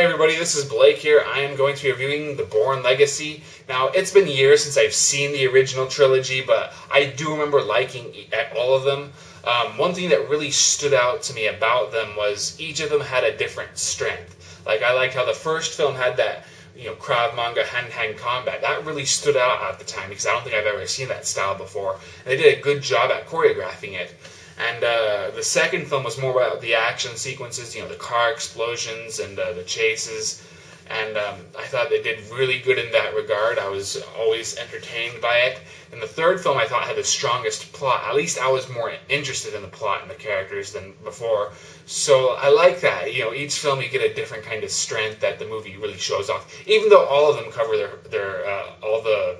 everybody, this is Blake here. I am going to be reviewing the Bourne Legacy. Now, it's been years since I've seen the original trilogy, but I do remember liking all of them. One thing that really stood out to me about them was each of them had a different strength. Like, I liked how the first film had that, Krav Maga hand-to-hand combat. That really stood out at the time because I don't think I've ever seen that style before. And they did a good job at choreographing it. And the second film was more about the action sequences, the car explosions and the chases. And I thought they did really good in that regard. I was always entertained by it. And the third film I thought had the strongest plot. At least I was more interested in the plot and the characters than before. So I like that. Each film you get a different kind of strength that the movie really shows off. Even though all of them cover their all the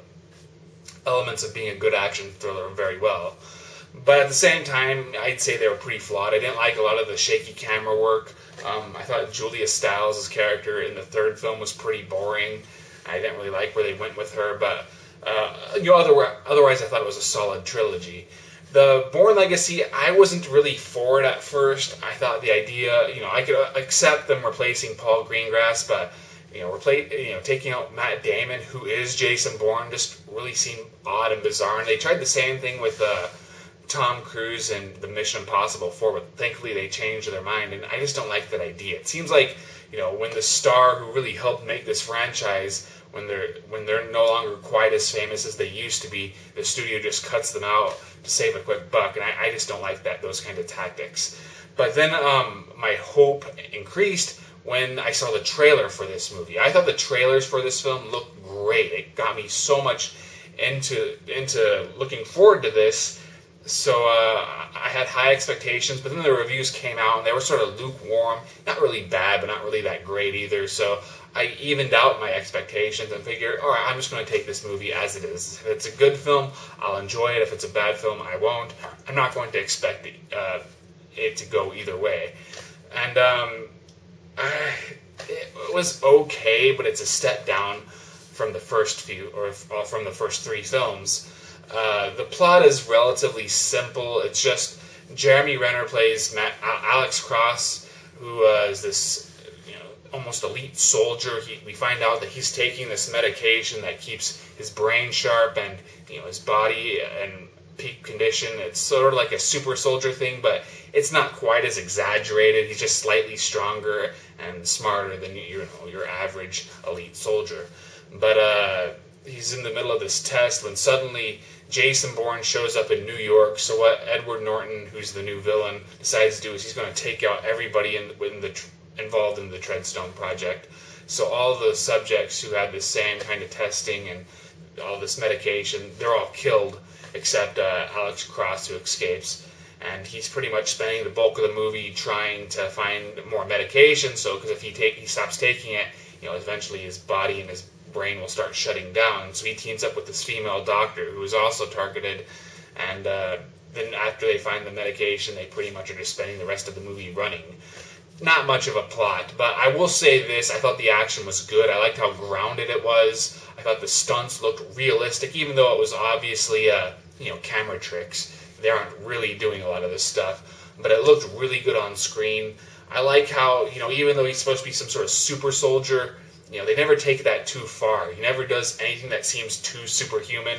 elements of being a good action thriller very well. But at the same time, I'd say they were pretty flawed. I didn't like a lot of the shaky camera work. I thought Julia Stiles' character in the third film was pretty boring. I didn't really like where they went with her, but otherwise I thought it was a solid trilogy. The Bourne Legacy, I wasn't really for it at first. I thought the idea, I could accept them replacing Paul Greengrass, but taking out Matt Damon, who is Jason Bourne, just really seemed odd and bizarre. And they tried the same thing with Tom Cruise and the Mission Impossible 4, but thankfully they changed their mind, and I just don't like that idea. It seems like, when the star who really helped make this franchise, when they're no longer quite as famous as they used to be, the studio just cuts them out to save a quick buck, and I just don't like those kind of tactics. But then my hope increased when I saw the trailer for this movie. I thought the trailers for this film looked great. It got me so much into looking forward to this. So I had high expectations, but then the reviews came out and they were sort of lukewarm. Not really bad, but not really that great either. So I evened out my expectations and figured, all right, I'm just going to take this movie as it is. If it's a good film, I'll enjoy it. If it's a bad film, I won't. I'm not going to expect it to go either way. And it was okay, but it's a step down from the first from the first three films. The plot is relatively simple. It's just Jeremy Renner plays Alex Cross, who is this almost elite soldier. We find out that he's taking this medication that keeps his brain sharp and his body in peak condition. It's sort of like a super soldier thing, but it's not quite as exaggerated. He's just slightly stronger and smarter than your average elite soldier. But he's in the middle of this test when suddenly Jason Bourne shows up in New York. So what Edward Norton, who's the new villain, decides to do is he's going to take out everybody involved in the Treadstone Project. So all the subjects who had the same kind of testing and all this medication, they're all killed except Alex Cross, who escapes. And he's pretty much spending the bulk of the movie trying to find more medication. So because if he stops taking it, eventually his body and his brain will start shutting down. So he teams up with this female doctor who is also targeted, and then after they find the medication, they pretty much are just spending the rest of the movie running. Not much of a plot, but I will say this: I thought the action was good. I liked how grounded it was. I thought the stunts looked realistic, even though it was obviously camera tricks. They aren't really doing a lot of this stuff, but it looked really good on screen. I like how even though he's supposed to be some sort of super soldier, they never take that too far. He never does anything that seems too superhuman.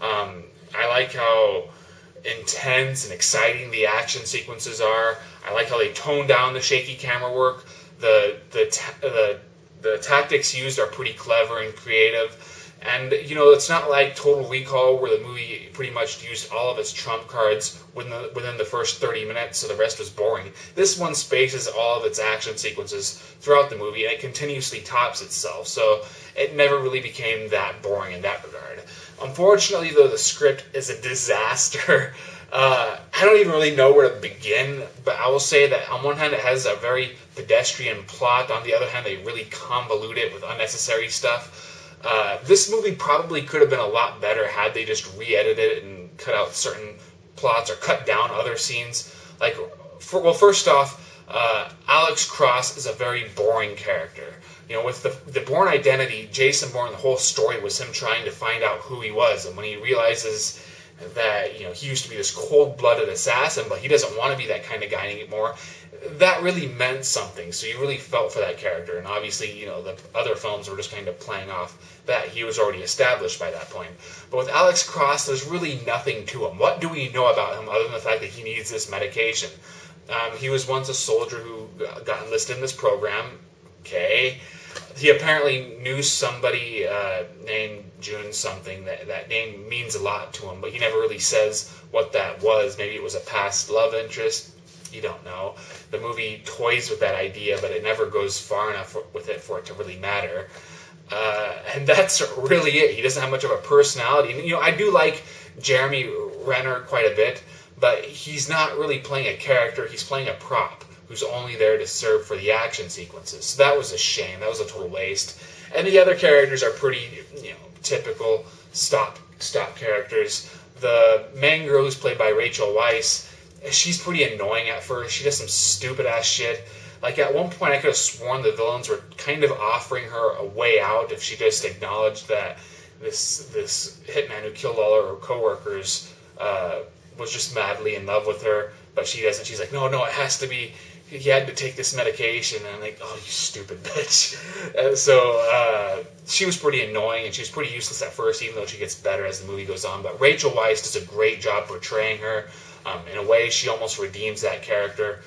I like how intense and exciting the action sequences are. I like how they tone down the shaky camera work. The tactics used are pretty clever and creative. And, it's not like Total Recall where the movie pretty much used all of its trump cards within the first 30 minutes, so the rest was boring. This one spaces all of its action sequences throughout the movie, and it continuously tops itself, so it never really became that boring in that regard. Unfortunately, though, the script is a disaster. I don't even really know where to begin, but I will say that on one hand it has a very pedestrian plot, on the other hand they really convolute it with unnecessary stuff. This movie probably could have been a lot better had they just re-edited it and cut out certain plots or cut down other scenes. First off, Alex Cross is a very boring character. With the Bourne identity, Jason Bourne, the whole story was him trying to find out who he was, and when he realizes that, he used to be this cold-blooded assassin, but he doesn't want to be that kind of guy anymore. That really meant something, so you really felt for that character. And obviously, the other films were just kind of playing off that. He was already established by that point. But with Alex Cross, there's really nothing to him. What do we know about him other than the fact that he needs this medication? He was once a soldier who got enlisted in this program. Okay. He apparently knew somebody named June something. That name means a lot to him, but he never really says what that was. Maybe it was a past love interest. You don't know. The movie toys with that idea, but it never goes far enough with it for it to really matter. And that's really it. He doesn't have much of a personality. And, I do like Jeremy Renner quite a bit, but he's not really playing a character. He's playing a prop who's only there to serve for the action sequences. So that was a shame. That was a total waste. And the other characters are pretty, typical stop characters. The main girl, who's played by Rachel Weisz, she's pretty annoying at first. She does some stupid ass shit. Like, at one point I could have sworn the villains were kind of offering her a way out if she just acknowledged that this hitman who killed all her coworkers was just madly in love with her, but she doesn't. She's like, no, it has to be, he had to take this medication. And I'm like, oh, you stupid bitch. So she was pretty annoying, and she was pretty useless at first, even though she gets better as the movie goes on. But Rachel Weisz does a great job portraying her. In a way, she almost redeems that character.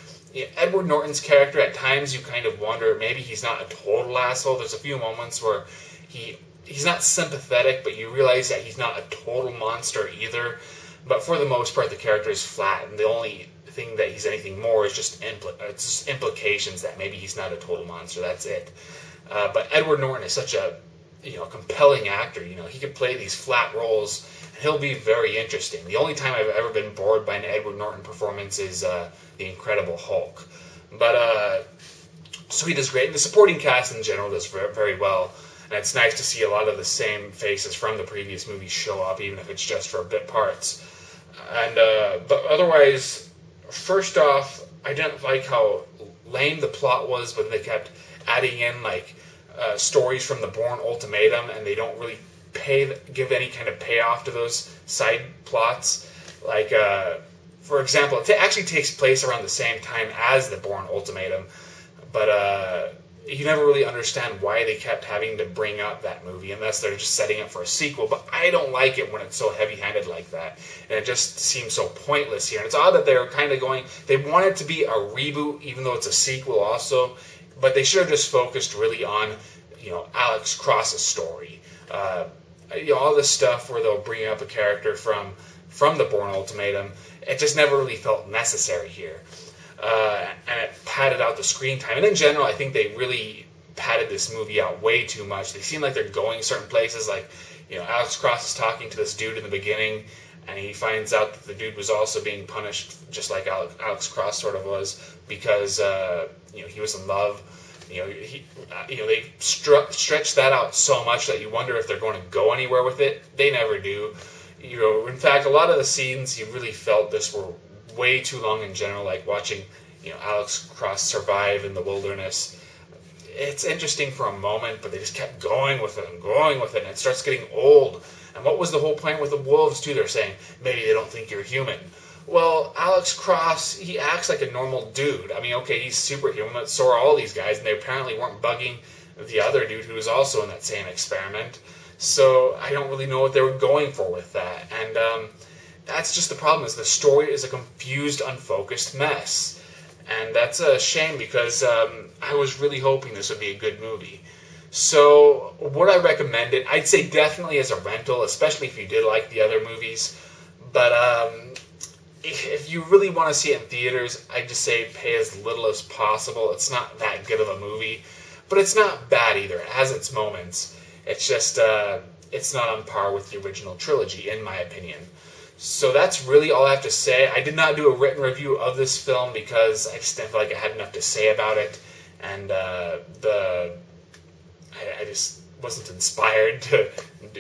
Edward Norton's character, at times you kind of wonder, maybe he's not a total asshole. There's a few moments where he's not sympathetic, but you realize that he's not a total monster either. But for the most part, the character is flat, and the only thing that he's anything more is just implications that maybe he's not a total monster. That's it. But Edward Norton is such a compelling actor. He can play these flat roles, and he'll be very interesting. The only time I've ever been bored by an Edward Norton performance is The Incredible Hulk. But so he does great, and the supporting cast in general does very, very well. And it's nice to see a lot of the same faces from the previous movies show up, even if it's just for bit parts. And but otherwise, first off, I didn't like how lame the plot was, but they kept adding in stories from the Bourne Ultimatum, and they don't really give any kind of payoff to those side plots. For example, it actually takes place around the same time as the Bourne Ultimatum, but you never really understand why they kept having to bring up that movie unless they're just setting up for a sequel. But I don't like it when it's so heavy-handed like that, and it just seems so pointless here. And it's odd that they're kind of they want it to be a reboot, even though it's a sequel also, but they should have just focused really on, Alex Cross's story. All this stuff where they'll bring up a character from the Bourne Ultimatum, it just never really felt necessary here. And it padded out the screen time. And in general, I think they really padded this movie out way too much. They seem like they're going certain places. Alex Cross is talking to this dude in the beginning, and he finds out that the dude was also being punished, just like Alex Cross sort of was, because he was in love. They stretch that out so much that you wonder if they're going to go anywhere with it. They never do. In fact, a lot of the scenes you really felt this were way too long in general, like watching Alex Cross survive in the wilderness. It's interesting for a moment, but they just kept going with it, and it starts getting old. And what was the whole point with the wolves too? They're saying maybe they don't think you're human. Well, Alex Cross, he acts like a normal dude. I mean, okay, he's superhuman, but so are all these guys, and they apparently weren't bugging the other dude who was also in that same experiment. So I don't really know what they were going for with that. And that's just the problem, is the story is a confused, unfocused mess. And that's a shame, because I was really hoping this would be a good movie. So would I recommend it? I'd say definitely as a rental, especially if you did like the other movies. But if you really want to see it in theaters, I'd just say pay as little as possible. It's not that good of a movie, but it's not bad either. It has its moments. It's just, it's not on par with the original trilogy, in my opinion. So that's really all I have to say. I did not do a written review of this film because I just didn't feel like I had enough to say about it, and I just wasn't inspired to.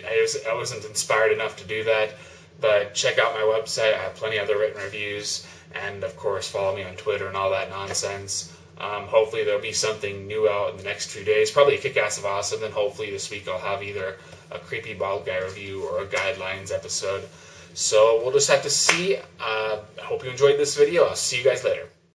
I wasn't inspired enough to do that. But check out my website. I have plenty of other written reviews, and of course follow me on Twitter and all that nonsense. Hopefully there'll be something new out in the next few days. Probably a Kick-Ass of Awesome. Then hopefully this week I'll have either a Creepy Bald Guy review or a Guidelines episode. So we'll just have to see. I hope you enjoyed this video. I'll see you guys later.